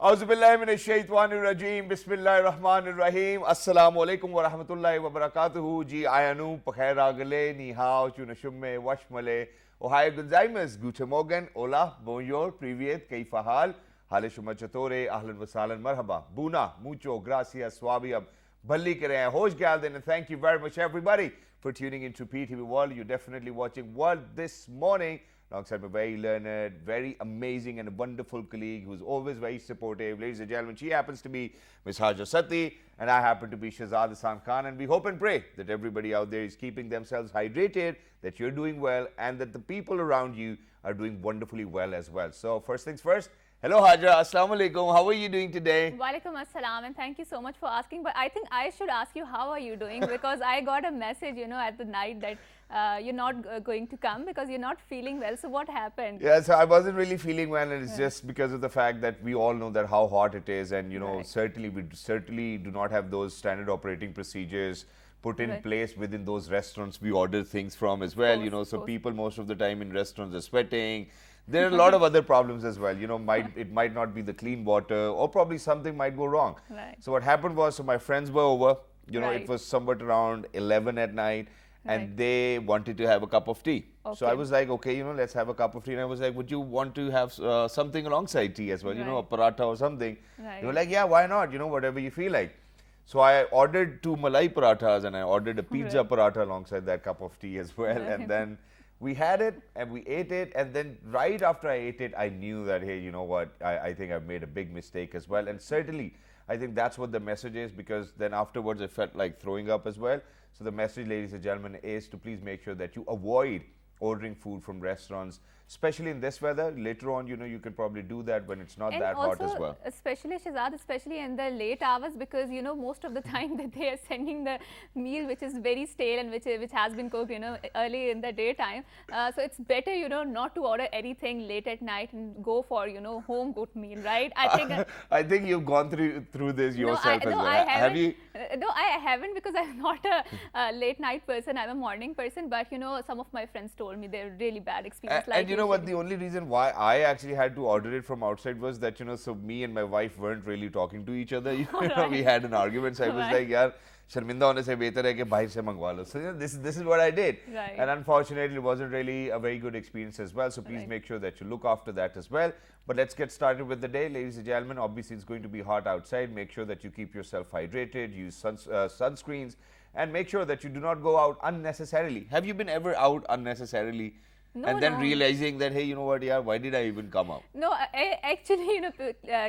Auzubillahiminash-shaytanir-rajeem. Bismillahir-rahmanir-rahim. Assalamu alaikum wa rahmatullahi wa barakatuhu. Ji ayanu pakhair agale ni hao chunashumme washmale. Ohio gonzaimas. Guten Morgen. Hola. Bonjour. Privet. Kaifa hal? Hale shuma chatore. Ahlan wa sahlan. Marhaba. Buna. Mucho. Gracias. Swabi. Ab balli kare hain. Hosh galden. And thank you very much everybody for tuning into PTV World. You're definitely watching World this morning. Alongside my very learned, very amazing and wonderful colleague who's always very supportive. Ladies and gentlemen, she happens to be Ms. Haja Sati and I happen to be Shahzad Hassan Khan, and we hope and pray that everybody out there is keeping themselves hydrated, that you're doing well and that the people around you are doing wonderfully well as well. So first things first, hello Haja, Assalamu alaikum. How are you doing today? Walaikum assalam, and thank you so much for asking. But I think I should ask you, how are you doing? Because I got a message, at the night that you're not going to come because you're not feeling well. So what happened? Yeah, so I wasn't really feeling well, and it's just because of the fact that we all know that how hot it is, and certainly we certainly do not have those standard operating procedures put in place within those restaurants we order things from as well. So people most of the time in restaurants are sweating. There are a lot of other problems as well. It might not be the clean water, or probably something might go wrong. So what happened was, so my friends were over. It was somewhat around 11 at night. And they wanted to have a cup of tea. So I was like, okay, let's have a cup of tea. And I was like, would you want to have something alongside tea as well, a paratha or something? They were like, yeah, why not? Whatever you feel like. So I ordered 2 malai parathas and I ordered a pizza paratha alongside that cup of tea as well. And then we had it and we ate it. And then right after I ate it, I knew that, hey, you know what? I think I've made a big mistake as well. And certainly, I think that's what the message is, because then afterwards I felt like throwing up as well. So the message, ladies and gentlemen, is to please make sure that you avoid ordering food from restaurants, especially in this weather. Later on, you can probably do that when it's not that hot as well. Especially, Shahzad, especially in the late hours, because, most of the time that they are sending the meal which is very stale and which has been cooked, early in the daytime. So it's better, not to order anything late at night and go for, home cooked meal, right? I think I think you've gone through this yourself as well. Have you? No, I haven't, because I'm not a late night person. I'm a morning person. But, some of my friends told me they're really bad experience. And you know what? The only reason why I actually had to order it from outside was that, so me and my wife weren't really talking to each other. We had an argument. So I was like, yaar, sharminda hone se behtar hai ki bahar se mangwa lo. So this is what I did. And unfortunately, it wasn't really a very good experience as well. So please make sure that you look after that as well. But let's get started with the day, ladies and gentlemen. Obviously, it's going to be hot outside. Make sure that you keep yourself hydrated, use sunscreens, and make sure that you do not go out unnecessarily. Have you been ever out unnecessarily? No. Realizing that, hey, you know what, yeah, why did I even come out? No, I actually,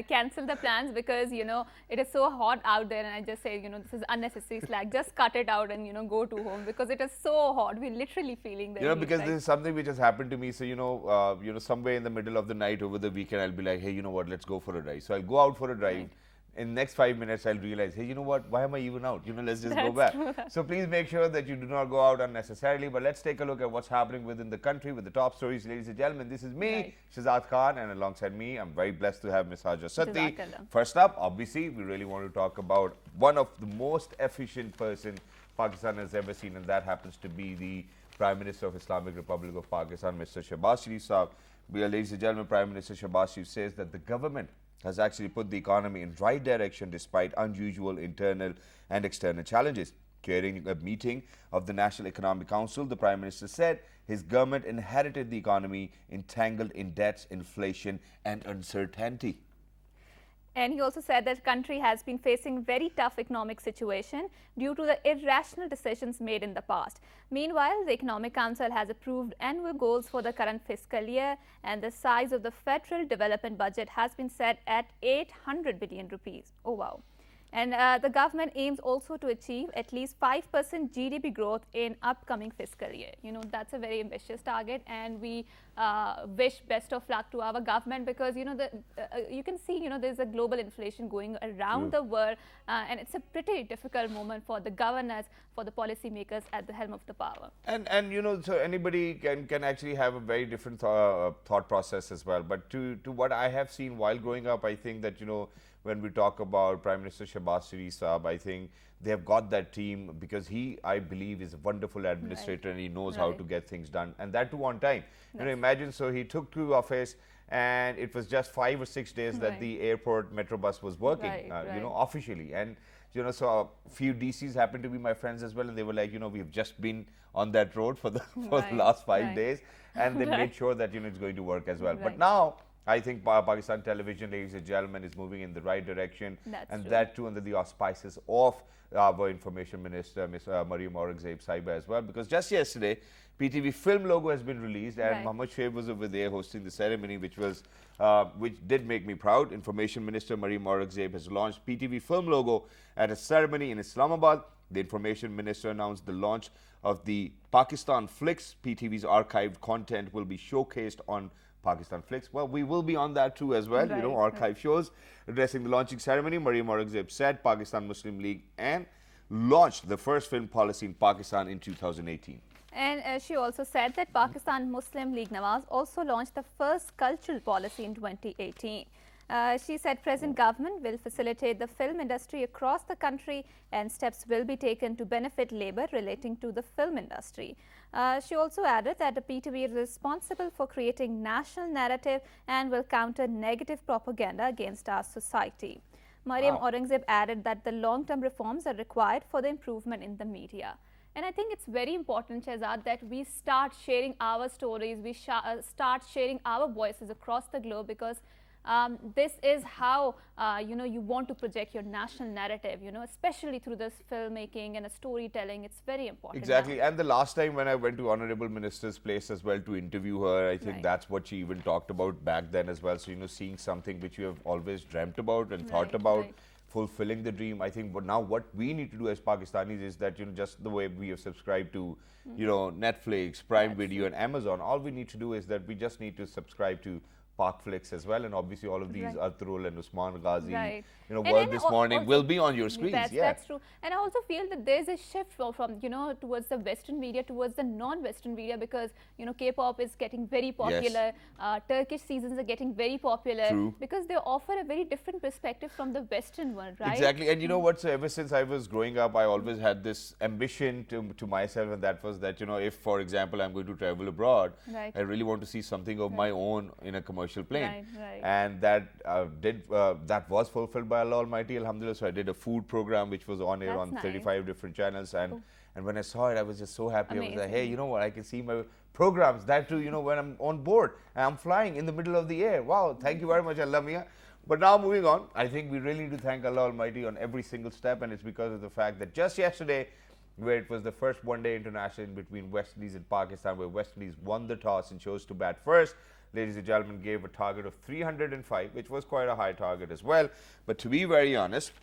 cancel the plans because, it is so hot out there, and I just say, this is unnecessary slack. Just cut it out and, go to home, because it is so hot. We're literally feeling that. Because this is something which has happened to me. So, somewhere in the middle of the night over the weekend, I'll be like, hey, you know what, let's go for a drive. So I'll go out for a drive. In the next 5 minutes, I'll realize, hey, you know what, why am I even out? Let's just go back. So please make sure that you do not go out unnecessarily. But let's take a look at what's happening within the country with the top stories, ladies and gentlemen. This is me, Shahzad Khan, and alongside me, I'm very blessed to have Ms. Haja Sati. First up, obviously, we really want to talk about one of the most efficient person Pakistan has ever seen, and that happens to be the Prime Minister of Islamic Republic of Pakistan, Mr. Shehbaz Sharif Saab. Ladies and gentlemen, Prime Minister Shehbaz Sharif says that the government has actually put the economy in right direction despite unusual internal and external challenges. During a meeting of the National Economic Council, the Prime Minister said his government inherited the economy entangled in debts, inflation and uncertainty. And he also said that the country has been facing very tough economic situation due to the irrational decisions made in the past. Meanwhile, the Economic Council has approved annual goals for the current fiscal year, and the size of the federal development budget has been set at 800 billion rupees. Oh, wow. And the government aims also to achieve at least 5% GDP growth in upcoming fiscal year. That's a very ambitious target, and we wish best of luck to our government, because, you can see, there's a global inflation going around the world, and it's a pretty difficult moment for the governors, for the policymakers at the helm of the power. And so anybody can actually have a very different thought process as well. But to what I have seen while growing up, I think that, when we talk about Prime Minister Shehbaz Sharif Saab, I think they have got that team because he, I believe, is a wonderful administrator and he knows how to get things done, and that too on time. Imagine, so he took to office and it was just 5 or 6 days that the airport metro bus was working, you know, officially. And you know, so a few DCs happened to be my friends as well, and they were like, you know, we've just been on that road for the last 5 days, and they made sure that, you know, it's going to work as well. But now I think Pakistan television, ladies and gentlemen, is moving in the right direction, and that too under the auspices of our information minister, Ms. Mariam Aurangzeb Sahiba as well, because just yesterday PTV film logo has been released, and Mohammed Shoaib was over there hosting the ceremony, which did make me proud. Information Minister Mariam Aurangzeb has launched PTV film logo at a ceremony in Islamabad. The Information Minister announced the launch of the Pakistan Flicks. PTV's archived content will be showcased on Pakistan Flicks. Well, we will be on that too as well, you know, archive shows. Addressing the launching ceremony, Mariam Aurangzeb said Pakistan Muslim League and launched the first film policy in Pakistan in 2018. And she also said that Pakistan Muslim League Nawaz also launched the first cultural policy in 2018. She said present government will facilitate the film industry across the country, and steps will be taken to benefit labour relating to the film industry. She also added that the PTV is responsible for creating national narrative and will counter negative propaganda against our society. Mariam Aurangzeb added that the long-term reforms are required for the improvement in the media. And I think it's very important, Shehzad, that we start sharing our stories, we start sharing our voices across the globe, because this is how you know, you want to project your national narrative, you know, especially through this filmmaking and storytelling. It's very important. Exactly. And the last time when I went to Honorable Minister's place as well to interview her, I think that's what she even talked about back then as well. So, you know, seeing something which you have always dreamt about and thought about, fulfilling the dream. I think but now what we need to do as Pakistanis is that, you know, just the way we have subscribed to, you know, Netflix, Prime Video and Amazon, all we need to do is that we just need to subscribe to Parkflix as well, and obviously all of these Arturul and Usman Ghazi, you know, word this morning will be on your screens. That's true. And I also feel that there's a shift from, you know, towards the Western media, towards the non-Western media, because, you know, K-pop is getting very popular, Turkish seasons are getting very popular, because they offer a very different perspective from the Western one, right? Exactly. And you know what, so ever since I was growing up, I always had this ambition to myself, and that was that, you know, if, for example, I'm going to travel abroad, I really want to see something of my own in a commercial plane, and that that was fulfilled by Allah Almighty, alhamdulillah. So I did a food program which was on air on 35 different channels, and when I saw it, I was just so happy. I was like, hey, you know what, I can see my programs, that too, you know, when I'm on board and I'm flying in the middle of the air. Wow, thank you very much, Allah Mia. But now moving on, I think we really need to thank Allah Almighty on every single step, and it's because of the fact that just yesterday, where it was the first one-day international in between West Indies and Pakistan, where West Indies won the toss and chose to bat first, ladies and gentlemen, gave a target of 305, which was quite a high target as well. But to be very honest,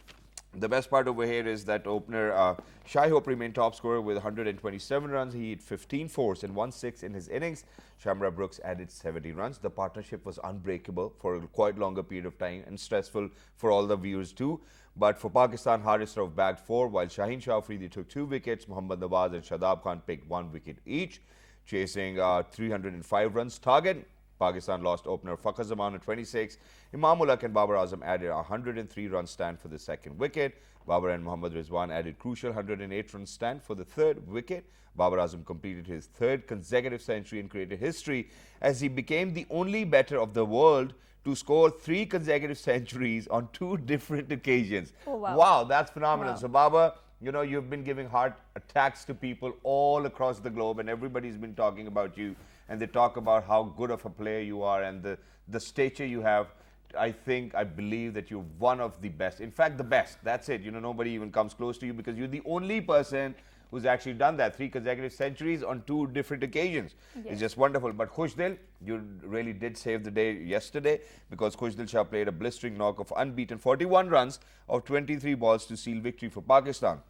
the best part over here is that opener Shai Hope remained top scorer with 127 runs. He hit 15 fours and 1 6 in his innings. Shamra Brooks added 70 runs. The partnership was unbreakable for a quite longer period of time and stressful for all the viewers too. But for Pakistan, Haris Rauf bagged 4, while Shaheen Shah Afridi took 2 wickets. Mohammad Nawaz and Shadab Khan picked 1 wicket each, chasing 305 runs target. Pakistan lost opener Fakhar Zaman at 26. Imam Ulaq and Babar Azam added a 103 run stand for the second wicket. Babar and Mohammad Rizwan added crucial 108 run stand for the third wicket. Babar Azam completed his third consecutive century and created history as he became the only batter of the world to score 3 consecutive centuries on 2 different occasions. Wow, that's phenomenal. So Babar, you know, you've been giving heart attacks to people all across the globe, and everybody's been talking about you, and they talk about how good of a player you are and the stature you have. I believe that you're one of the best. In fact, the best. That's it. You know, nobody even comes close to you, because you're the only person who's actually done that. 3 consecutive centuries on 2 different occasions. It's just wonderful. But Khushdil, you really did save the day yesterday, because Khushdil Shah played a blistering knock of unbeaten 41 runs of 23 balls to seal victory for Pakistan.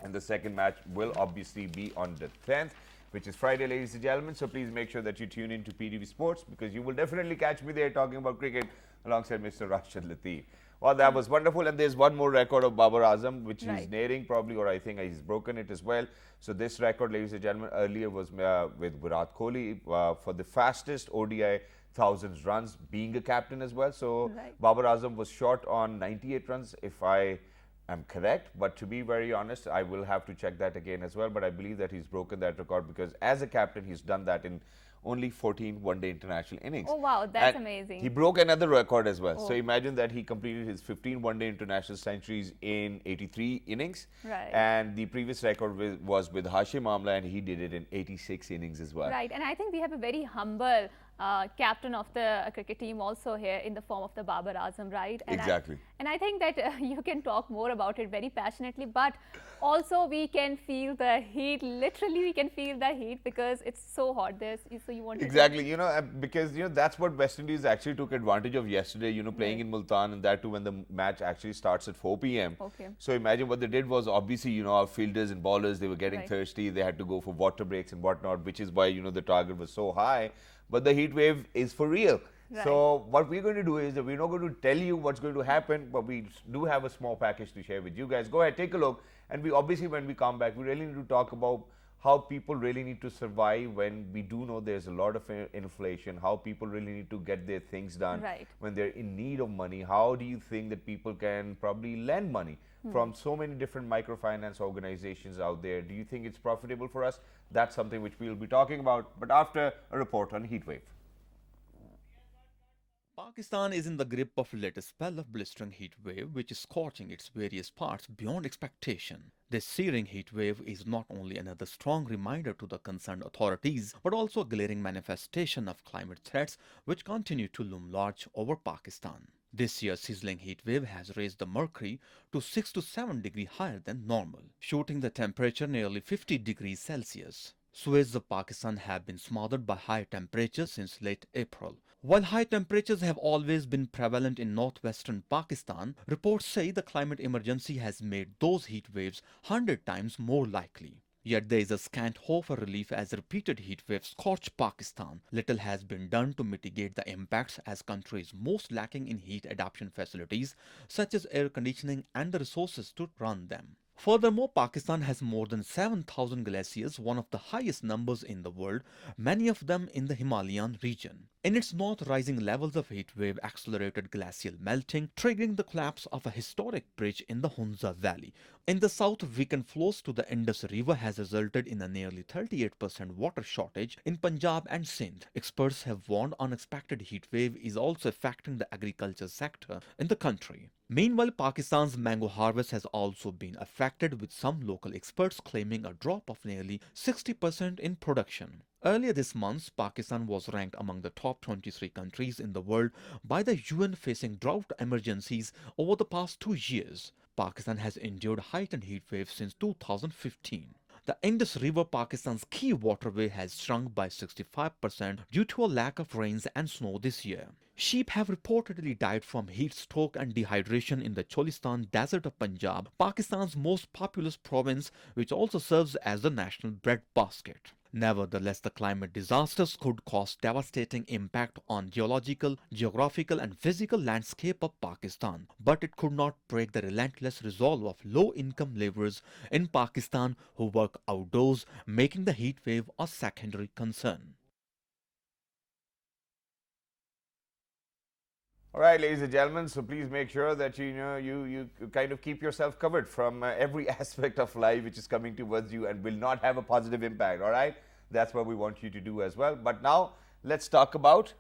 And the second match will obviously be on the 10th, which is Friday, ladies and gentlemen. So please make sure that you tune in to PTV Sports, because you will definitely catch me there talking about cricket alongside Mr. Rashid Latif. Well, that was wonderful. And there's one more record of Babar Azam, which he's nearing probably, or I think he's broken it as well. So this record, ladies and gentlemen, earlier was with Virat Kohli for the fastest ODI thousands runs, being a captain as well. So Babar Azam was short on 98 runs, if I am correct. But to be very honest, I will have to check that again as well. But I believe that he's broken that record, because as a captain, he's done that in only 14 one-day international innings. Oh wow, that's And amazing. he broke another record as well. So Oh. imagine that he completed his 15 one-day international centuries in 83 innings. Right. And the previous record was with Hashim Amla, and he did it in 86 innings as well. Right, and I think we have a very humble captain of the cricket team also here in the form of the Babar Azam, right? And Exactly. I think that you can talk more about it very passionately, but also we can feel the heat. Literally, we can feel the heat because it's so hot there. So you want Exactly, because that's what West Indies actually took advantage of yesterday, playing Right. in Multan, and that too when the match actually starts at 4 p.m. Okay. So imagine what they did was, obviously, our fielders and bowlers, they were getting Right. thirsty, they had to go for water breaks and whatnot, which is why, the target was so high. But the heat wave is for real. Right. So what we're going to do is that we're not going to tell you what's going to happen, but we do have a small package to share with you guys. Go ahead, take a look. And we obviously, when we come back, we really need to talk about how people really need to survive when we do know there's a lot of inflation, how people really need to get their things done Right. when they're in need of money. How do you think that people can probably lend money from so many different microfinance organizations out there? Do you think it's profitable for us? That's something which we'll be talking about, but after a report on heat wave. Pakistan is in the grip of the latest spell of blistering heat wave, which is scorching its various parts beyond expectation. This searing heat wave is not only another strong reminder to the concerned authorities, but also a glaring manifestation of climate threats which continue to loom large over Pakistan. This year's sizzling heat wave has raised the mercury to 6 to 7 degrees higher than normal, shooting the temperature nearly 50 degrees Celsius. Swathes of Pakistan have been smothered by high temperatures since late April. While high temperatures have always been prevalent in northwestern Pakistan, reports say the climate emergency has made those heat waves 100 times more likely. Yet there is a scant hope for relief as repeated heat waves scorch Pakistan. Little has been done to mitigate the impacts as country is most lacking in heat adaptation facilities such as air conditioning and the resources to run them. Furthermore, Pakistan has more than 7,000 glaciers, one of the highest numbers in the world, many of them in the Himalayan region. In its north, rising levels of heat wave accelerated glacial melting, triggering the collapse of a historic bridge in the Hunza Valley. In the south, weakened flows to the Indus River has resulted in a nearly 38% water shortage in Punjab and Sindh. Experts have warned unexpected heat wave is also affecting the agriculture sector in the country. Meanwhile, Pakistan's mango harvest has also been affected, with some local experts claiming a drop of nearly 60% in production. Earlier this month, Pakistan was ranked among the top 23 countries in the world by the UN facing drought emergencies over the past 2 years. Pakistan has endured heightened heat waves since 2015. The Indus River, Pakistan's key waterway, has shrunk by 65% due to a lack of rains and snow this year. Sheep have reportedly died from heat stroke and dehydration in the Cholistan desert of Punjab, Pakistan's most populous province, which also serves as the national breadbasket. Nevertheless, the climate disasters could cause devastating impact on geological, geographical and physical landscape of Pakistan, but it could not break the relentless resolve of low-income laborers in Pakistan who work outdoors, making the heat wave a secondary concern. All right, ladies and gentlemen, so please make sure that you kind of keep yourself covered from every aspect of life which is coming towards you and will not have a positive impact. All right, that's what we want you to do as well. But now let's talk about.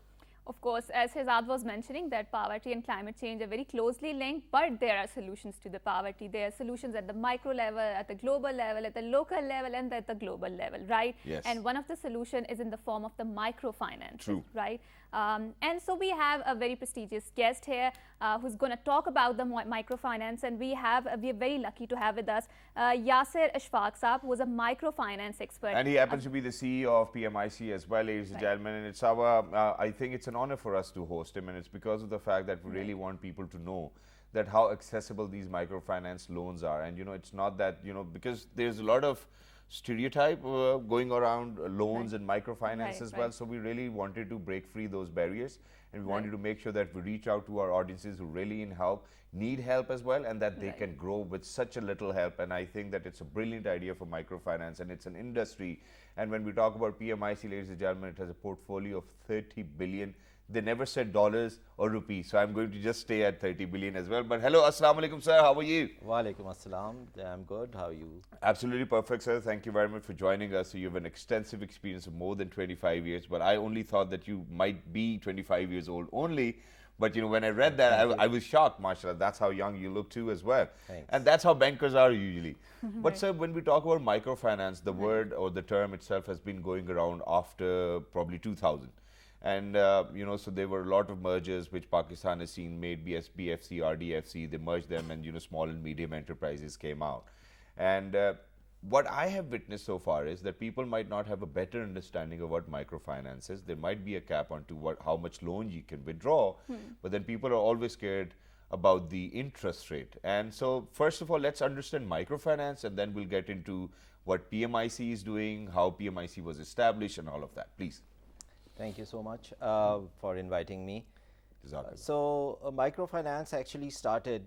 Of course, as Hizad was mentioning, that poverty and climate change are very closely linked, but there are solutions to the poverty. There are solutions at the micro level, at the global level, at the local level, and at the global level, right? Yes. And one of the solution is in the form of the microfinance, True. right? And so we have a very prestigious guest here who's going to talk about the microfinance, and we are very lucky to have with us Yasir Ashfaq Saab, who is a microfinance expert. And he happens to be the CEO of PMIC as well, ladies and gentlemen. And it's I think it's an honor for us to host him, and it's because of the fact that we really want people to know that how accessible these microfinance loans are. And it's not that, because there's a lot of stereotype going around loans and microfinance as well. So we really wanted to break free those barriers, and we wanted to make sure that we reach out to our audiences who really need help as well, and that they can grow with such a little help. And I think that it's a brilliant idea for microfinance, and it's an industry. And when we talk about PMIC, ladies and gentlemen, it has a portfolio of 30 billion They never said dollars or rupees. So I'm going to just stay at 30 billion as well. But hello, assalamu alaikum, sir. How are you? Walaikum assalam. I'm good. How are you? Absolutely perfect, sir. Thank you very much for joining us. So you have an extensive experience of more than 25 years, but I only thought that you might be 25 years old only. But when I read that, I was shocked, mashallah. That's how young you look too as well. Thanks. And that's how bankers are usually. But sir, when we talk about microfinance, the word or the term itself has been going around after probably 2000. And, so there were a lot of mergers which Pakistan has seen, made BFC, RDFC, they merged them and, small and medium enterprises came out. And what I have witnessed so far is that people might not have a better understanding of what microfinance is. There might be a cap onto how much loan you can withdraw, but then people are always scared about the interest rate. And so first of all, let's understand microfinance, and then we'll get into what PMIC is doing, how PMIC was established, and all of that. Please. Thank you so much for inviting me. Exactly. Microfinance actually started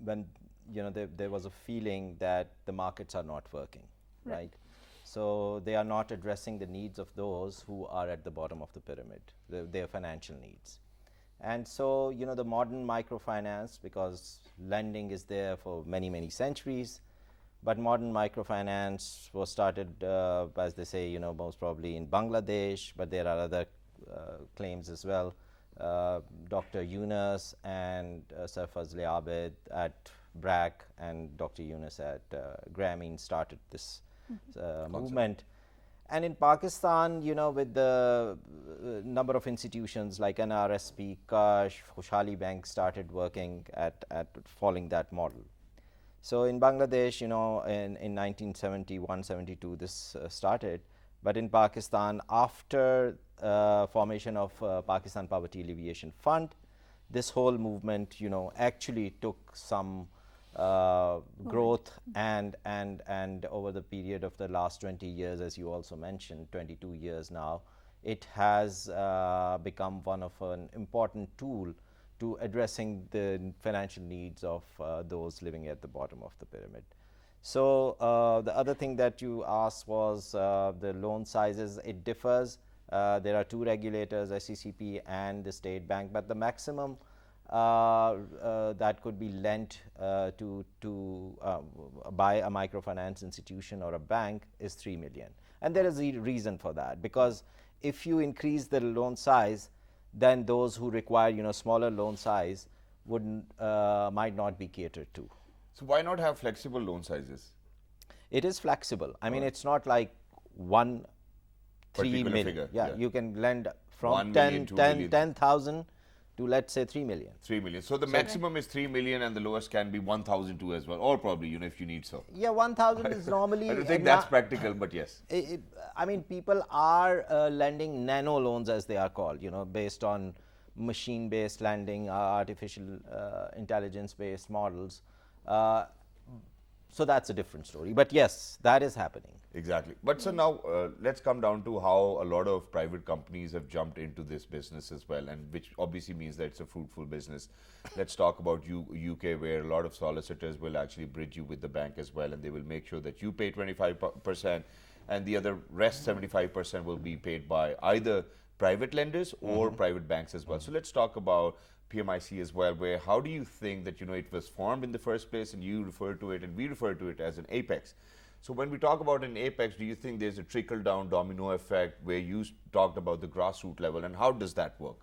when there was a feeling that the markets are not working, right? So they are not addressing the needs of those who are at the bottom of the pyramid, their financial needs. And so, the modern microfinance, because lending is there for many, many centuries, but modern microfinance was started, as they say, most probably in Bangladesh, but there are other claims as well. Dr. Yunus and Sir Fazle Abid at BRAC and Dr. Yunus at Grameen started this movement. And in Pakistan, with the number of institutions like NRSP, Kash, Khushhali Bank started working at following that model. So in Bangladesh, in 1971-72, this started. But in Pakistan, after formation of Pakistan Poverty Alleviation Fund, this whole movement, actually took some growth, and over the period of the last 20 years, as you also mentioned, 22 years now, it has become one of an important tool to addressing the financial needs of those living at the bottom of the pyramid. So the other thing that you asked was the loan sizes. It differs. There are two regulators, SECP and the State Bank, but the maximum that could be lent to by a microfinance institution or a bank is 3 million. And there is a reason for that, because if you increase the loan size, then those who require smaller loan size might not be catered to. So why not have flexible loan sizes? It is flexible. I mean, it's not like 3 million. Figure. Yeah, you can lend from 1 million, 2 million. 10,000 to, let's say, 3 million. 3 million. So the maximum is 3 million and the lowest can be 1,002 as well, or probably, if you need so. Yeah, 1,000 is normally. I don't think that's practical, but yes. I mean, people are lending nano loans, as they are called, based on machine-based lending, artificial intelligence-based models. So that's a different story. But yes, that is happening. Exactly. But so now let's come down to how a lot of private companies have jumped into this business as well, and which obviously means that it's a fruitful business. Let's talk about UK, where a lot of solicitors will actually bridge you with the bank as well, and they will make sure that you pay 25% and the other rest 75% will be paid by either private lenders or private banks as well. So let's talk about PMIC as well, where how do you think that it was formed in the first place, and you refer to it and we refer to it as an apex. So when we talk about an apex, do you think there's a trickle down domino effect where you talked about the grassroots level, and how does that work?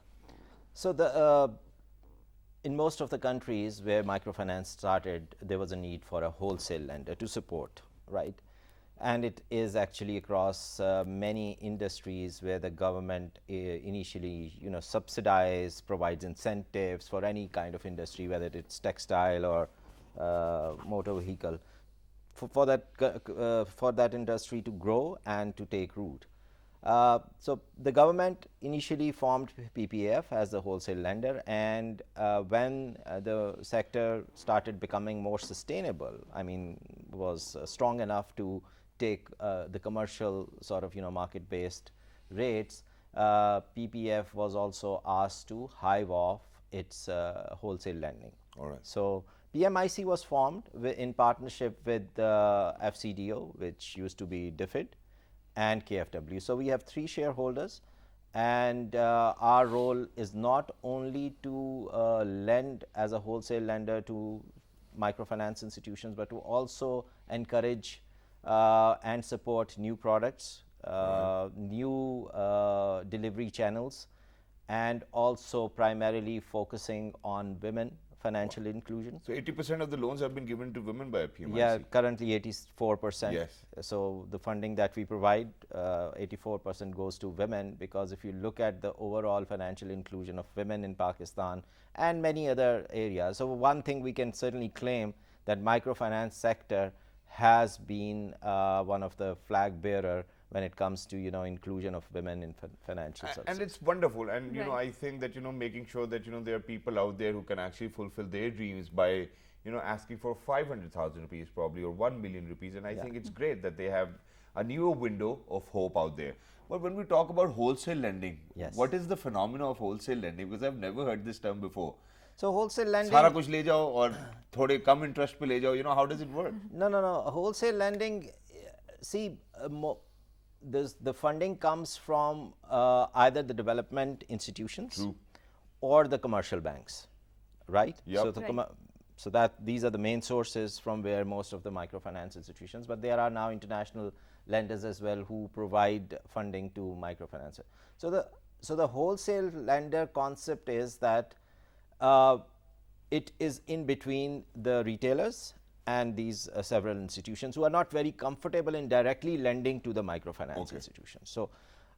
So in most of the countries where microfinance started, there was a need for a wholesale lender to support, right? And it is actually across many industries where the government initially, subsidize, provides incentives for any kind of industry, whether it's textile or motor vehicle, for that industry to grow and to take root. So the government initially formed PPAF as the wholesale lender, and when the sector started becoming more sustainable, was strong enough to take the commercial sort of market-based rates, PPF was also asked to hive off its wholesale lending. All right. So PMIC was formed in partnership with FCDO, which used to be DFID, and KFW. So we have 3 shareholders, And our role is not only to lend as a wholesale lender to microfinance institutions, but to also encourage and support new products, new delivery channels, and also primarily focusing on women financial inclusion. So 80% of the loans have been given to women by PMIC. Yeah, currently 84%. Yes. So the funding that we provide, 84% goes to women, because if you look at the overall financial inclusion of women in Pakistan and many other areas, so one thing we can certainly claim that microfinance sector has been one of the flag bearer when it comes to inclusion of women in financial services. And it's wonderful, and Right. I think that making sure that there are people out there who can actually fulfill their dreams by asking for 500,000 rupees probably, or 1 million rupees, and I think it's great that they have a newer window of hope out there. But when we talk about wholesale lending, Yes. what is the phenomena of wholesale lending? Because I've never heard this term before. So wholesale lending, सारा कुछ ले जाओ और थोड़े कम interest पे ले जाओ, how does it work? no. Wholesale lending, see, the funding comes from either the development institutions or the commercial banks, right? Yep. So, so that these are the main sources from where most of the microfinance institutions, but there are now international lenders as well who provide funding to microfinance. So the wholesale lender concept is that it is in between the retailers and these several institutions who are not very comfortable in directly lending to the microfinance institutions. So,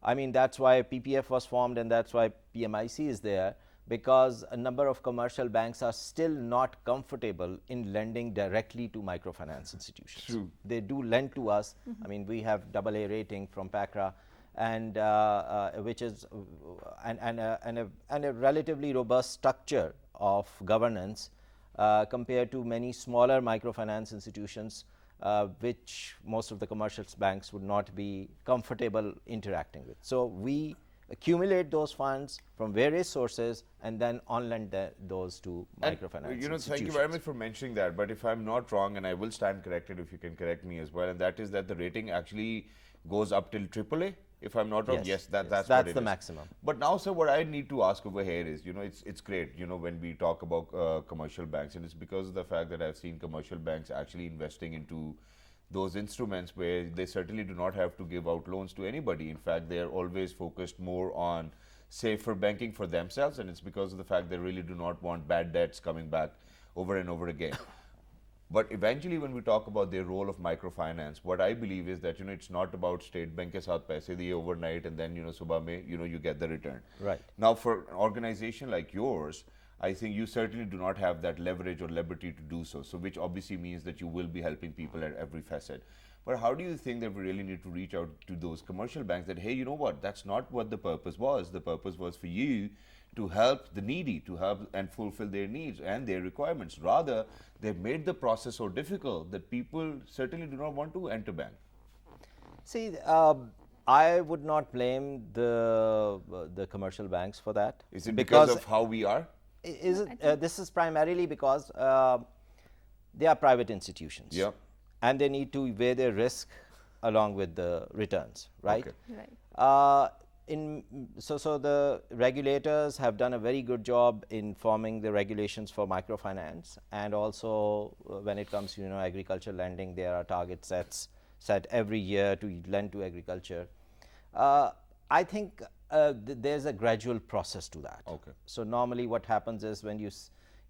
I mean, that's why PPF was formed, and that's why PMIC is there, because a number of commercial banks are still not comfortable in lending directly to microfinance institutions. True. They do lend to us. I mean, we have AA rating from PACRA, and which is and a relatively robust structure of governance compared to many smaller microfinance institutions, which most of the commercial banks would not be comfortable interacting with. So we accumulate those funds from various sources and then on-lend those to microfinance institutions. Thank you very much for mentioning that. But if I'm not wrong, and I will stand corrected if you can correct me as well, and that is that the rating actually goes up till AAA. If I'm not wrong, yes, that's what it the is. maximum. But now, sir, what I need to ask over here is, it's great, when we talk about commercial banks, and it's because of the fact that I've seen commercial banks actually investing into those instruments where they certainly do not have to give out loans to anybody. In fact, they are always focused more on safer banking for themselves, and it's because of the fact they really do not want bad debts coming back over and over again. But eventually, when we talk about their role of microfinance, what I believe is that it's not about state bank ke saath paise diye overnight and then subah mein you get the return. Right. Now, for an organization like yours, I think you certainly do not have that leverage or liberty to do so. So, which obviously means that you will be helping people at every facet. But how do you think that we really need to reach out to those commercial banks that, hey, you know what, that's not what the purpose was. The purpose was for you to help the needy, to help and fulfill their needs and their requirements. Rather, they've made the process so difficult that people certainly do not want to enter bank. See, I would not blame the commercial banks for that. Is it because of how we are? This is primarily because they are private institutions. Yeah. And they need to weigh their risk along with the returns, right? Okay. Right. So the regulators have done a very good job in forming the regulations for microfinance, and also when it comes to agriculture lending, there are target set every year to lend to agriculture. I think there's a gradual process to that. Okay. So normally what happens is when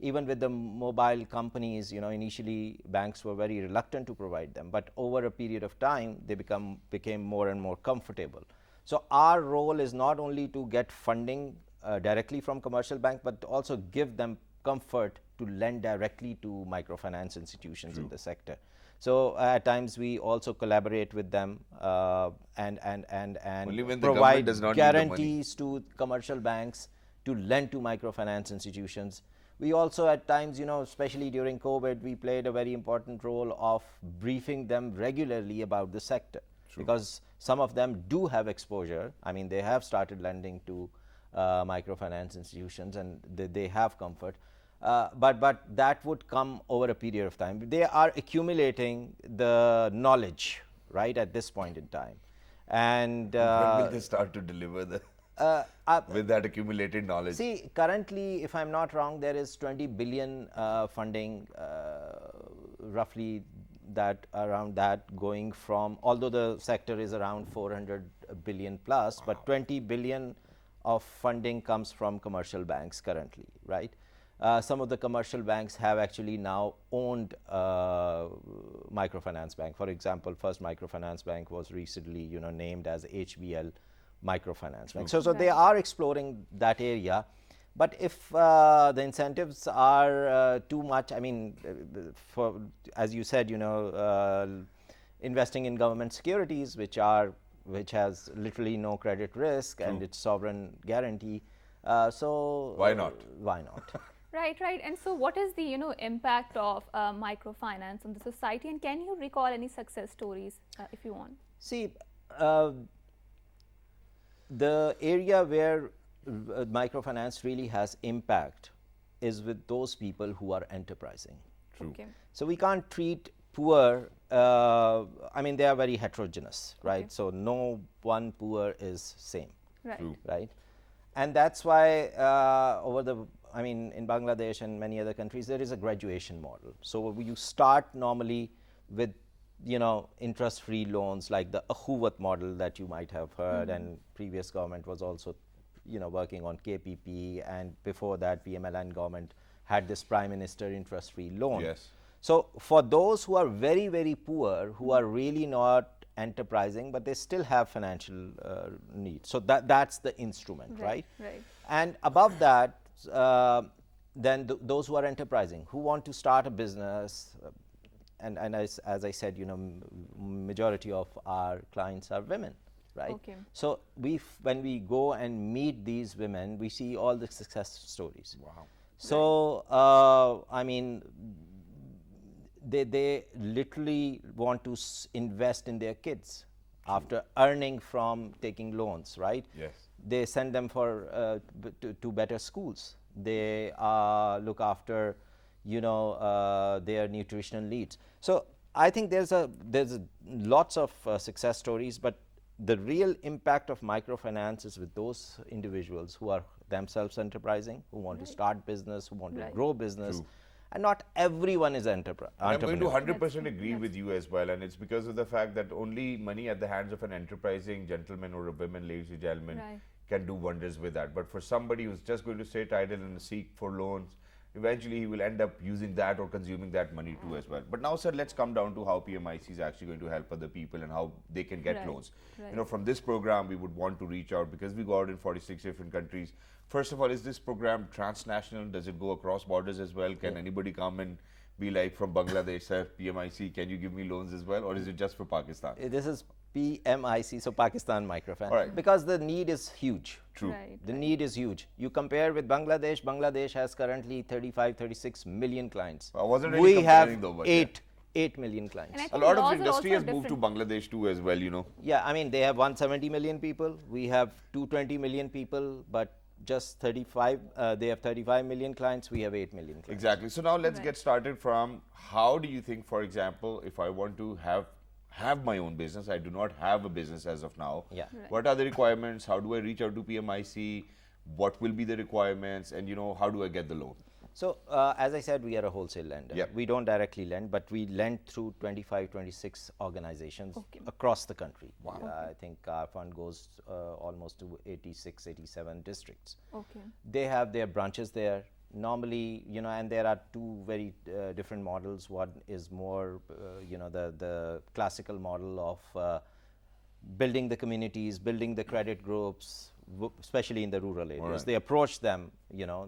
even with the mobile companies, initially banks were very reluctant to provide them, but over a period of time they became more and more comfortable. So our role is not only to get funding directly from commercial bank, but also give them comfort to lend directly to microfinance institutions in the sector. So at times we also collaborate with them and Only when the provide government does not need the money. guarantees to commercial banks to lend to microfinance institutions. We also at times, especially during COVID, we played a very important role of briefing them regularly about the sector. True. Because some of them do have exposure. I mean, they have started lending to microfinance institutions and they have comfort. But that would come over a period of time. They are accumulating the knowledge, right, at this point in time. And when will they start to deliver the with that accumulated knowledge? See, currently, if I'm not wrong, there is 20 billion funding, roughly that around that going from, although the sector is around 400 billion plus, but 20 billion of funding comes from commercial banks currently, right? Some of the commercial banks have actually now owned microfinance bank. For example, First Microfinance Bank was recently, named as HBL Microfinance Bank. So they are exploring that area. But if the incentives are too much, I mean, as you said, investing in government securities, which has literally no credit risk and it's sovereign guarantee. So why not? Why not? Right. And so what is the, impact of microfinance on the society, and can you recall any success stories if you want? See, the area where microfinance really has impact is with those people who are enterprising. True. Okay. So we can't treat poor, I mean, they are very heterogeneous, right? Okay. So no one poor is same, Right. True. right? And that's why in Bangladesh and many other countries, there is a graduation model. So you start normally with, interest-free loans like the Ahuvat model that you might have heard, and previous government was also, working on KPP, and before that, PMLN government had this Prime Minister interest-free loan. Yes. So for those who are very, very poor, who are really not enterprising, but they still have financial needs. So that's the instrument, right? Right. And above that, then those who are enterprising, who want to start a business, and as I said, majority of our clients are women, right? Okay. So when we go and meet these women, we see all the success stories. Wow. So they literally want to invest in their kids after earning from taking loans, right? Yes. They send them for to better schools. They look after, their nutritional needs. So I think there's lots of success stories, but the real impact of microfinance is with those individuals who are themselves enterprising, who want to start business, who want to grow business. True. And not everyone is I'm going to entrepreneur. 100% agree with you as well, and it's because of the fact that only money at the hands of an enterprising gentleman or a woman, ladies and gentlemen, Right. can do wonders with that. But for somebody who's just going to sit idle and seek for loans, eventually he will end up using that or consuming that money too as well. But now, sir, let's come down to how PMIC is actually going to help other people and how they can get Right. loans. Right. From this program, we would want to reach out because we go out in 46 different countries. First of all, is this program transnational? Does it go across borders as well? Can anybody come and be like, from Bangladesh, sir, PMIC, can you give me loans as well? Or is it just for Pakistan? This is PMIC, so Pakistan Microfinance. All right. Because the need is huge. True. Right. The need is huge. You compare with Bangladesh, Bangladesh has currently 36 million clients. I wasn't really We have comparing though, but yeah. 8 million clients. And I A think lot laws of are industry also has moved to different. Bangladesh too as well, Yeah, I mean, they have 170 million people. We have 220 million people, but just 35, they have 35 million clients. We have 8 million clients. Exactly. So now let's Right. get started from how do you think, for example, if I want to have my own business, I do not have a business as of now. Yeah. Right. What are the requirements? How do I reach out to PMIC? What will be the requirements? And how do I get the loan? So, as I said, we are a wholesale lender. Yep. We don't directly lend, but we lend through 25, 26 organizations Okay. across the country. Wow. I think our fund goes almost to 86, 87 districts. Okay. They have their branches there. Normally, and there are two very different models. One is more, the classical model of building the communities, building the credit groups, especially in the rural areas. Right. They approach them,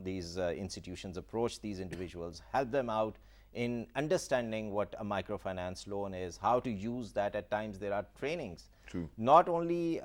these institutions approach these individuals, help them out in understanding what a microfinance loan is, how to use that. At times there are trainings. True. Not only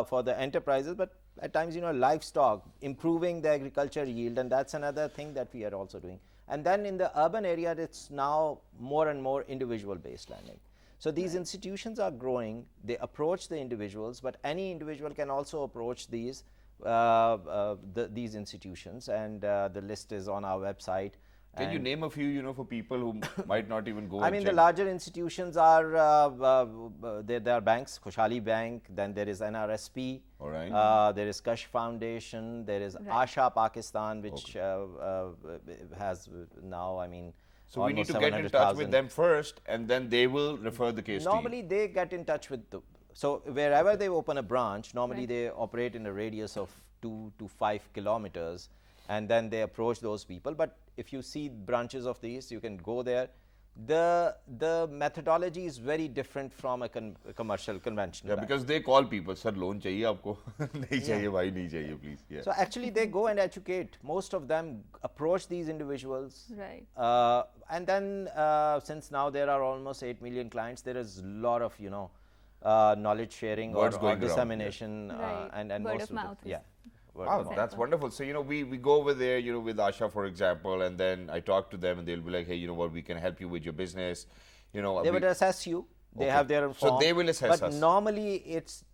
for the enterprises, but at times, livestock, improving the agriculture yield, and that's another thing that we are also doing. And then in the urban area, it's now more and more individual-based lending. So these institutions are growing. They approach the individuals, but any individual can also approach these institutions, and the list is on our website. Can you name a few, you know, for people who might not even go? I mean, the larger institutions are there are banks, Khushali Bank, then there is NRSP, All right. there is Kash Foundation, there is Asha Pakistan, which has now, I mean, So we need to almost get in touch 700,000. with them first, and then they will refer the case Normally, they get in touch with the. So wherever they open a branch, normally they operate in a radius of 2 to 5 kilometers, and then they approach those people. But if you see branches of these, you can go there. The methodology is very different from a commercial conventional. Yeah, bank. because they call people, sir, loan chahiye aapko? Nahi chahiye, bhai, nahi chahiye, please. Yeah. So actually, they go and educate. Most of them approach these individuals. Right. And then since now there are almost 8 million clients, there is a lot of, you know, knowledge sharing Words or going around, dissemination. Right. And Word most of mouth is- yeah. Word Wow, of mouth. that's wonderful. So, you know, we go over there, you know, with Asha, for example, and then I talk to them and they'll be like, hey, you know what, we can help you with your business. You know, They would assess you. They Okay. have their own So form. they will assess but us. normally it's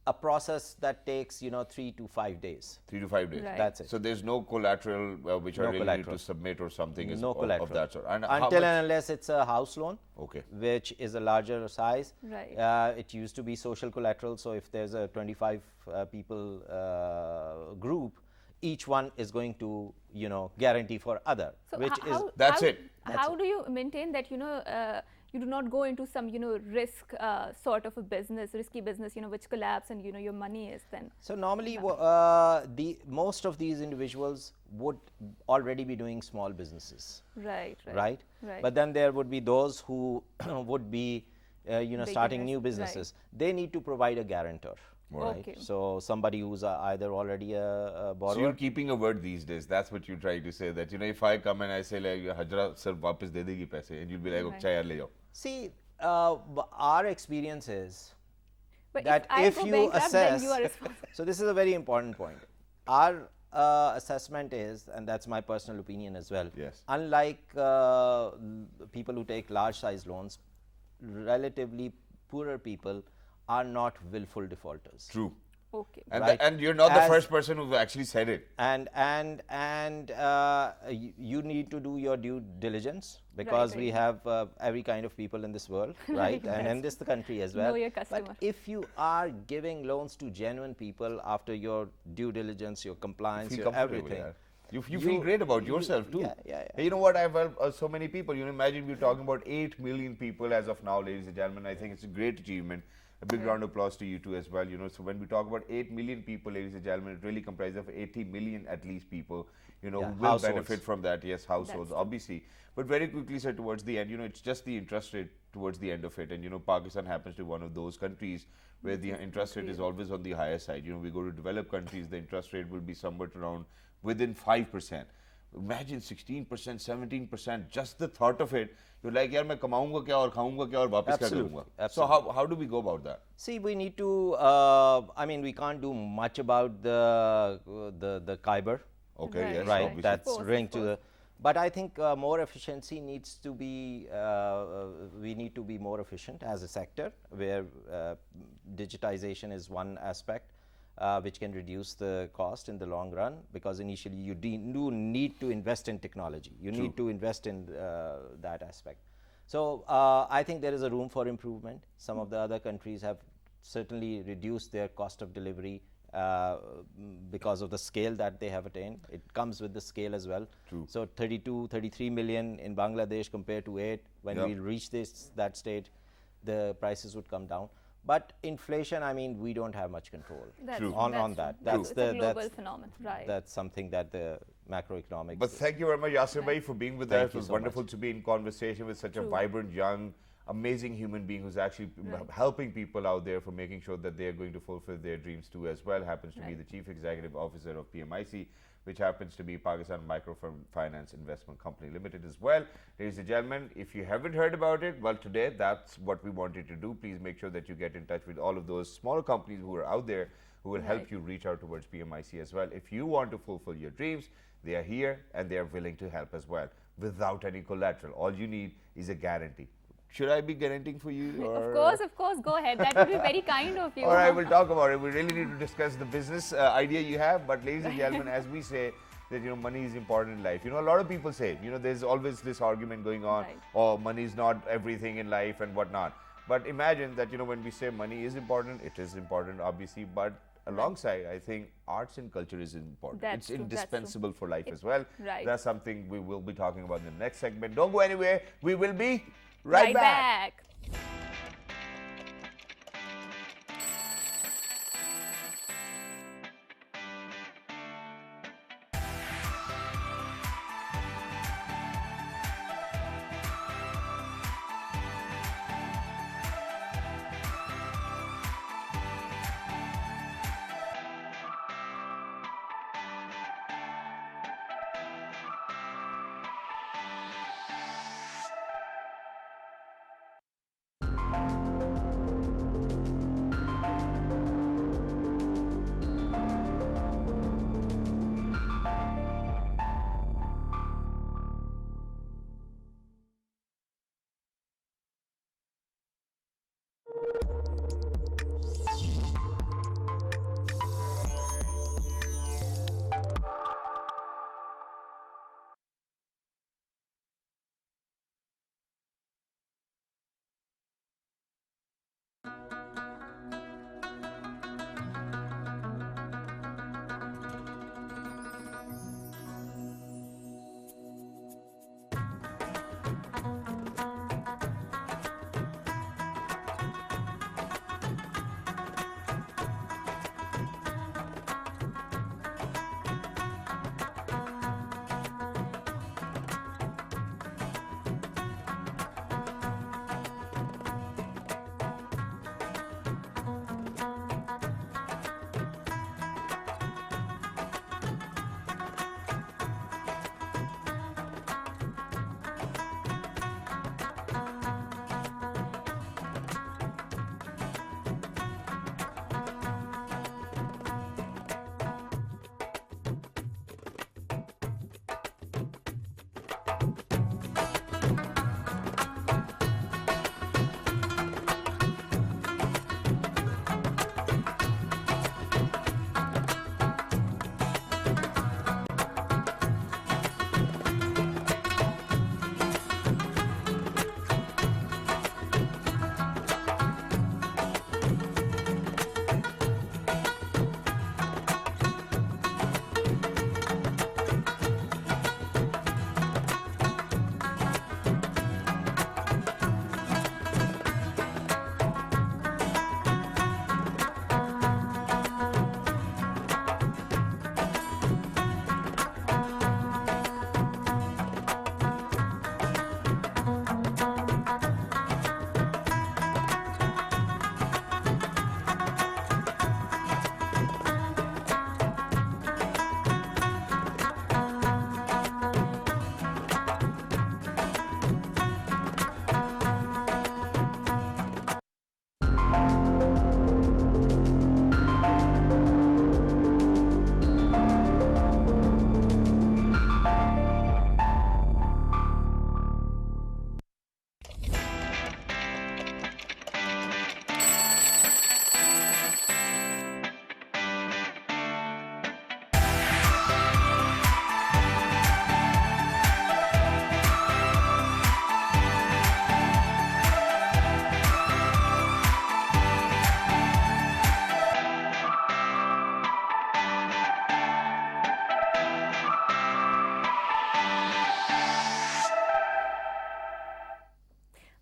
a process that takes, you know, 3 to 5 days. 3 to 5 days. Right. That's it. So there's no collateral which I No really need collateral. to submit or something No of collateral. that sort. And how Until much- and unless it's a house loan, Okay. which is a larger size. Right. It used to be social collateral. So if there's a 25 people group, each one is going to, you know, guarantee for other, So which is That's it. How do you maintain that, you know, you do not go into some, you know, risk sort of a business, risky business, you know, which collapse and, you know, your money is then. So normally, most of these individuals would already be doing small businesses, Right. right? Right. But then there would be those who would be, you know, starting Beginners, new right. businesses. They need to provide a guarantor, right? Okay. So somebody who's either already a So you're borrower. keeping a word these days. That's what you're trying to say. That, you know, if I come and I say like, Hajra, sir, वापस दे देगी पैसे, and you'll be like, Right. okay, yaar, le jao. See, our experience is But that I if go you bankrupt, then assess, you are responsible. so this is a very important point. Our assessment is, and that's my personal opinion as well. Yes. Unlike people who take large size loans, relatively poorer people are not willful defaulters. True. Okay. And, Right. and you're not the As- first person who actually said it. And you need to do your due diligence because Right, we right. have every kind of people in this world, right? And in this country as well. Know your customer. But if you are giving loans to genuine people after your due diligence, your compliance, Feel your comfortable, everything. yeah. You feel great about yourself too. Yeah. Hey, you know what? I've helped so many people. You know, imagine we're talking about 8 million people as of now, ladies and gentlemen. I think it's a great achievement. A big round of applause to you too as well. You know, so when we talk about 8 million people, ladies and gentlemen, it really comprises of 80 million at least people, you know, Yeah, who will households. benefit from that. Yes, households, true. obviously. But very quickly, sir, towards the end, you know, it's just the interest rate towards the end of it. And, you know, Pakistan happens to be one of those countries where the interest rate is always on the higher side. You know, we go to developed countries, the interest rate will be somewhat around within 5%. Imagine 16%, 17%, just the thought of it, you're like, yaar, मैं कमाऊंगा क्या और खाऊंगा क्या और वापस क्या Absolutely, करूंगा? So how do we go about that? See, we need to. I mean, we can't do much about the Khyber. Okay, Right, yes, Right, obviously. that's Of course, linked of to the. But I think more efficiency needs to be. We need to be more efficient as a sector, where digitization is one aspect, which can reduce the cost in the long run. Because initially you do need to invest in technology. You need to invest in that aspect. So I think there is a room for improvement. Some of the other countries have certainly reduced their cost of delivery because of the scale that they have attained. It comes with the scale as well. True. So 32, 33 million in Bangladesh compared to 8. When Yep. we reach that stage, the prices would come down. But inflation, I mean, we don't have much control That's True. true, on that's that. true. That's It's a global that's phenomenon, right? That's something that the macroeconomics. But thank you very much, Yasir bhai, for being with Thank us. It you was so wonderful much. to be in conversation with such a True. vibrant, young, amazing human being who's actually helping people out there for making sure that they are going to fulfill their dreams too as well. Happens to be Right. the Chief Executive Officer of PMIC, which happens to be Pakistan Microfinance Investment Company Limited as well. Ladies and gentlemen, if you haven't heard about it, well, today that's what we wanted to do. Please make sure that you get in touch with all of those smaller companies who are out there who will help Right. you reach out towards PMIC as well. If you want to fulfill your dreams, they are here and they are willing to help as well without any collateral. All you need is a guarantee. Should I be guaranteeing for you? Of course, go ahead. That would be very kind of you. All right, we'll talk about it. We really need to discuss the business idea you have. But ladies and gentlemen, as we say, that, you know, money is important in life. You know, a lot of people say, you know, there's always this argument going on, Right. oh, money is not everything in life and whatnot. But imagine that, you know, when we say money is important, it is important, obviously, but alongside, I think arts and culture is important. That's It's true, that's true. indispensable for life as well. Right. That's something we will be talking about in the next segment. Don't go anywhere. We will be right back.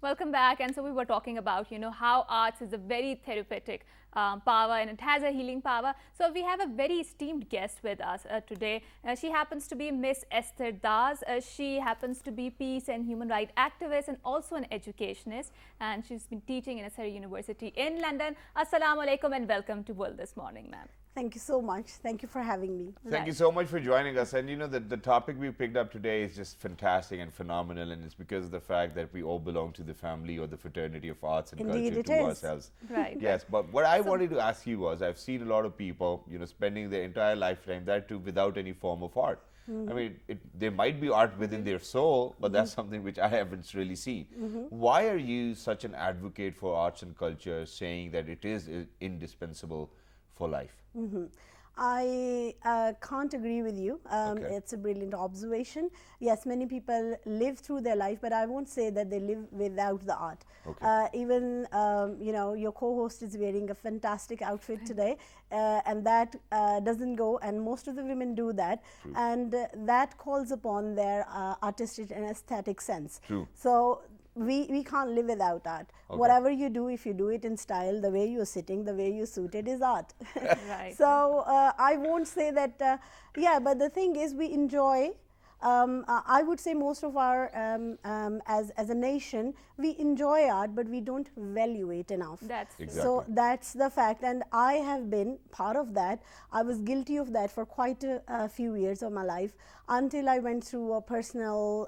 Welcome back. And so we were talking about, you know, how arts is a very therapeutic power and it has a healing power. So we have a very esteemed guest with us today. She happens to be Miss Esther Das. She happens to be peace and human rights activist and also an educationist. And she's been teaching in a Surrey University in London. Assalamu alaikum and welcome to World This Morning, ma'am. Thank you so much. Thank you for having me. Thank you so much for joining us. And you know, the topic we picked up today is just fantastic and phenomenal, and it's because of the fact that we all belong to the family or the fraternity of arts and Indeed culture it to is. ourselves. Right. Yes, but what I wanted to ask you was, I've seen a lot of people, you know, spending their entire lifetime, that too, without any form of art. I mean, there might be art within their soul, but that's something which I haven't really seen. Why are you such an advocate for arts and culture, saying that it is indispensable for life? I can't agree with you. Okay. It's a brilliant observation. Yes, many people live through their life, but I won't say that they live without the art. Okay. Even you know, your co-host is wearing a fantastic outfit today, and that doesn't go. And most of the women do that, and that calls upon their artistic and aesthetic sense. True. So we can't live without art. Okay. Whatever you do, if you do it in style, the way you're sitting, the way you're suited is art. Right. So I won't say that, yeah, but the thing is we enjoy, I would say most of our, as a nation, we enjoy art, but we don't value it enough. That's true. Exactly. So that's the fact, and I have been part of that. I was guilty of that for quite a few years of my life until I went through a personal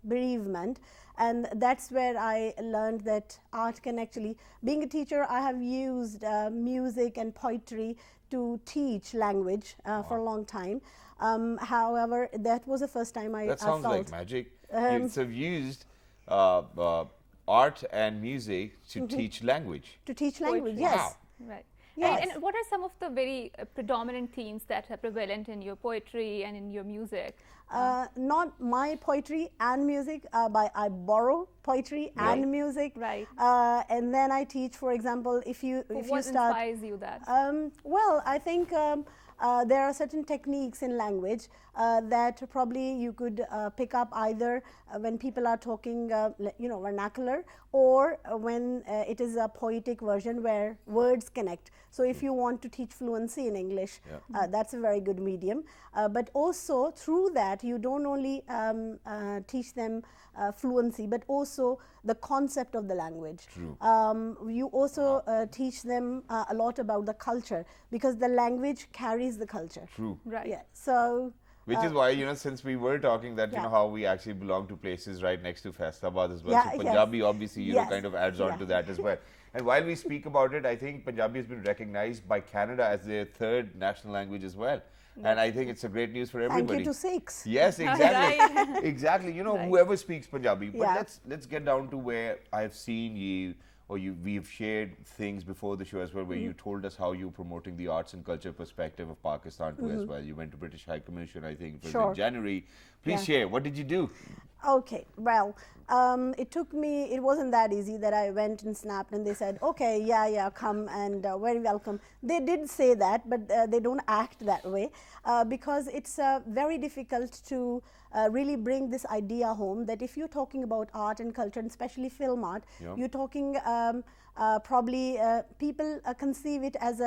bereavement. And that's where I learned that art can actually, being a teacher, I have used music and poetry to teach language for a long time. However, that was the first time I That sounds felt like magic. You've used art and music to teach language. to teach language. Poetry. Yes. Wow. Right. Yes. And what are some of the very predominant themes that are prevalent in your poetry and in your music? Not my poetry and music, but I borrow poetry Right. and music. Right. And then I teach, for example, if you What start. inspires you that? Well, I think there are certain techniques in language that probably you could pick up either when people are talking, you know, vernacular, or when it is a poetic version where words connect. So if you want to teach fluency in English, that's a very good medium. But also through that, you don't only teach them fluency, but also the concept of the language. True. You also teach them a lot about the culture, because the language carries the culture. True. Right. Yeah. So Which is why, you know, since we were talking that, you Yeah. know, how we actually belong to places right next to Faisalabad as well. Yeah, So yes. Punjabi obviously, you know, Yes. kind of adds on Yeah. to that as well. And while we speak about it, I think Punjabi has been recognized by Canada as their third national language as well. And I think it's a great news for thank everybody. you to Sikhs. Yes, exactly. Right. Exactly. You know, Right. whoever speaks Punjabi. But Yeah. let's get down to where I've seen you, or we've shared things before the show as well, where you told us how you're promoting the arts and culture perspective of Pakistan too as well. You went to British High Commission, I think, it was Sure. in January. Please Yeah. share. What did you do? Okay, well, it took me, it wasn't that easy that I went and snapped and they said, okay, yeah, come and very welcome. They did say that, but they don't act that way because it's very difficult to really bring this idea home that if you're talking about art and culture, and especially film art, Yeah. you're talking probably people conceive it as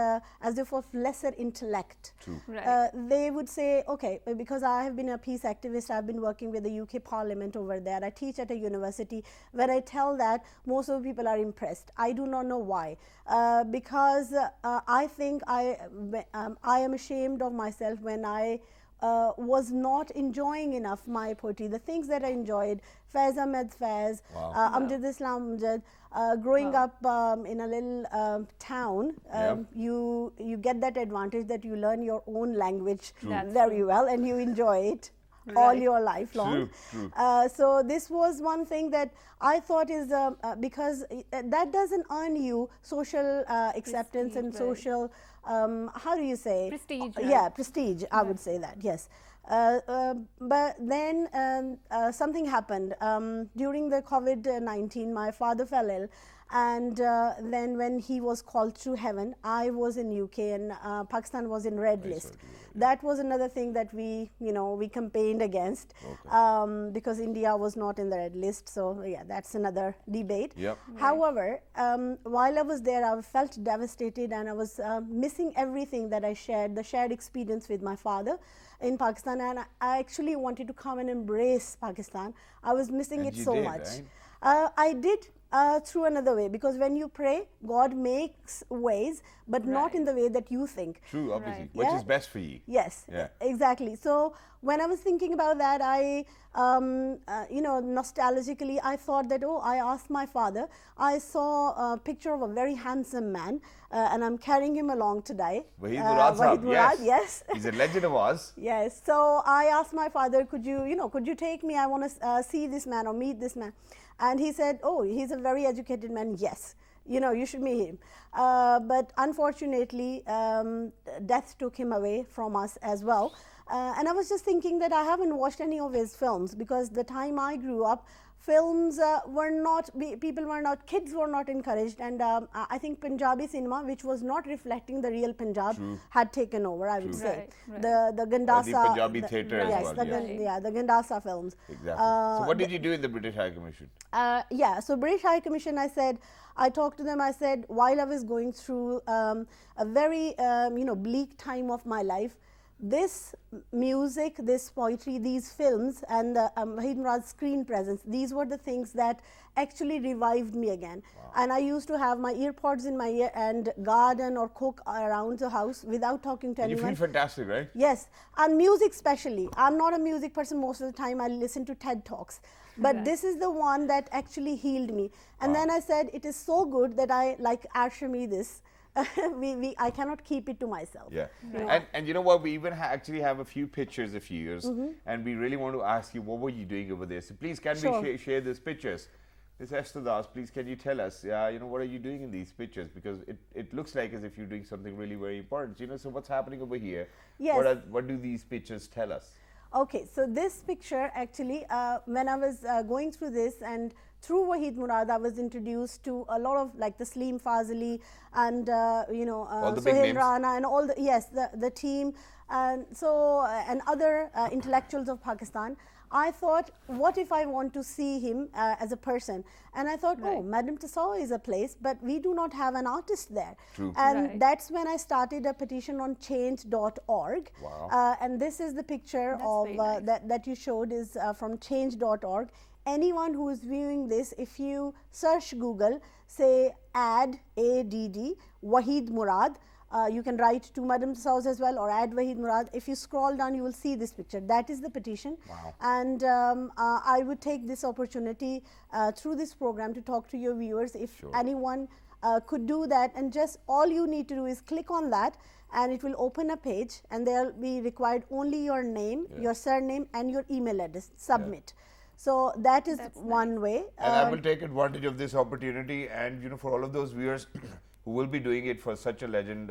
if of lesser intellect. True. Right. They would say, okay, because I have been a peace activist, I've been working with the UK Parliament over there, I teach at a university. When I tell that, most of the people are impressed. I do not know why. Because I think I am ashamed of myself when I was not enjoying enough my poetry. The things that I enjoyed, Faiz Ahmed Faiz, Wow. Amjad Islam Amjad, growing up in a little town, you get that advantage that you learn your own language That's very true. well and you enjoy it all Right. your life long. True. So this was one thing that I thought is because that doesn't earn you social acceptance Prestige, and right. social, how do you say? Prestige, Yeah, right. prestige, I would say that, yes. But then something happened. During the COVID-19, my father fell ill. And then when he was called to heaven, I was in UK and Pakistan was in red list. That was another thing that we campaigned against because India was not in the red list. So yeah, that's another debate. Yep. However, while I was there, I felt devastated and I was missing everything that I shared, the shared experience with my father in Pakistan. And I actually wanted to come and embrace Pakistan. I was missing And it you so did, much. right? I did through another way, because when you pray, God makes ways, but not in the way that you think. True, obviously. Right. Which Yeah. is best for you. Yes, Yeah. exactly. So when I was thinking about that, I, nostalgically, I thought that, I asked my father. I saw a picture of a very handsome man, and I'm carrying him along today. Wahid Murad Wahid Sahab, Murad, yes. He's a legend of ours. Yes. So I asked my father, could you take me? I want to see this man or meet this man. And he said, oh, he's a very educated man. Yes. you know, you should meet him. But unfortunately, death took him away from us as well. And I was just thinking that I haven't watched any of his films, because the time I grew up, films were not, kids were not encouraged, and I think Punjabi cinema, which was not reflecting the real Punjab, had taken over, I would say. Right. The Gandasa. The Punjabi theatre as well. The Gandasa films. Exactly. So what did you do in the British High Commission? So British High Commission, I talked to them, I said, while I was going through a very, bleak time of my life, this music, this poetry, these films, and Wahid Murad's screen presence, these were the things that actually revived me again. Wow. And I used to have my earpods in my ear and garden or cook around the house without talking to anyone. You feel fantastic, right? Yes, and music especially. I'm not a music person most of the time. I listen to TED Talks. But this is the one that actually healed me. And then I said, it is so good that I Arshami this. I cannot keep it to myself. Yeah. And you know what, we even actually have a few pictures of yours, and we really want to ask you, what were you doing over there? So please, can we share these pictures? Ms. Esther Das, please, can you tell us, what are you doing in these pictures? Because it looks like as if you're doing something really very important. So what's happening over here? Yes. What do these pictures tell us? Okay, so this picture actually, when I was going through this, and through Wahid Murad, I was introduced to a lot of like the Tasleem Fazli and Sohail Rana and all the team, and and other intellectuals of Pakistan. I thought, what if I want to see him as a person? And I thought, oh, Madame Tussauds is a place, but we do not have an artist there. True. And that's when I started a petition on change.org. Wow. And this is the picture of that you showed is from change.org. Anyone who is viewing this, if you search Google, say add Wahid Murad, you can write to Madame Tussauds as well, or add Wahid Murad. If you scroll down, you will see this picture. That is the petition. Wow. And I would take this opportunity through this program to talk to your viewers. If anyone could do that, and just all you need to do is click on that, and it will open a page, and there will be required only your name, your surname, and your email address. Submit. So that is one way. And I will take advantage of this opportunity, and for all of those viewers who will be doing it for such a legend,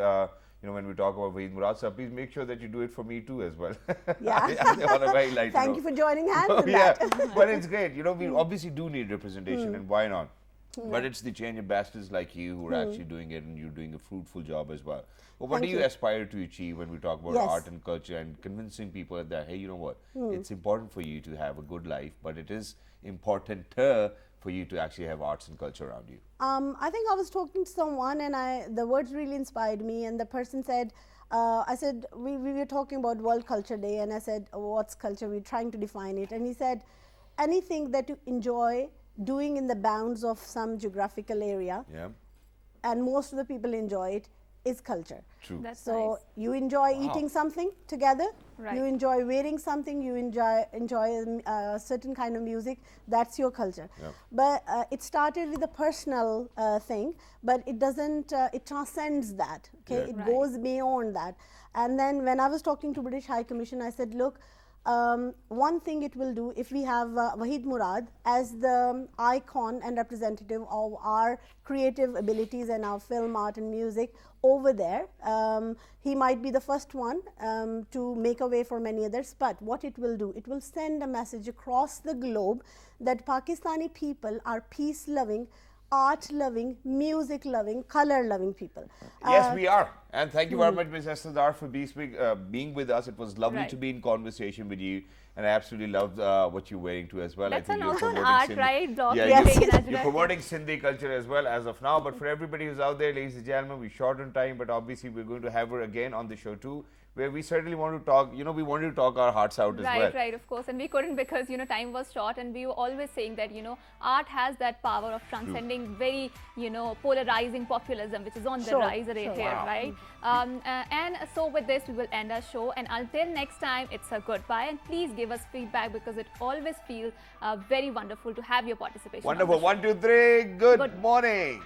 when we talk about Wahid Murad, so please make sure that you do it for me too as well. Yeah. On a very light Thank note. you for joining hands in that. But it's great. We obviously do need representation, and why not? But it's the change ambassadors like you who are actually doing it, and you're doing a fruitful job as well. But what do you aspire to achieve when we talk about art and culture, and convincing people that, hey, you know what, it's important for you to have a good life, but it is important for you to actually have arts and culture around you? I think I was talking to someone, and the words really inspired me, and the person said, I said, we were talking about World Culture Day, and I said, what's culture? We're trying to define it. And he said, anything that you enjoy doing in the bounds of some geographical area, and most of the people enjoy it, is culture. True. That's So nice. you enjoy eating something together, Right. you enjoy wearing something, you enjoy a certain kind of music, that's your culture. But it started with a personal thing, but it doesn't, it transcends that, okay? It goes beyond that. And then when I was talking to British High Commission, I said, look, one thing it will do, if we have Wahid Murad as the icon and representative of our creative abilities and our film, art and music over there, he might be the first one to make a way for many others. But what it will do, it will send a message across the globe that Pakistani people are peace-loving, art-loving, music-loving, color-loving people. Yes, we are. And thank you very much, Ms. Esther Dar, for being with us. It was lovely to be in conversation with you. And I absolutely loved what you're wearing too as well. That's I think also an promoting art, Sindhi. right? Block You're promoting Sindhi culture as well as of now. But for everybody who's out there, ladies and gentlemen, we're short on time, but obviously we're going to have her again on the show too, where we certainly want to talk, we wanted to talk our hearts out as well. Right, of course. And we couldn't because, time was short, and we were always saying that, art has that power of transcending very, polarizing populism, which is on the rise right here, right? And so with this, we will end our show. And until next time, it's a goodbye. And please give us feedback, because it always feels very wonderful to have your participation. Wonderful. 1, 2, 3. Good morning.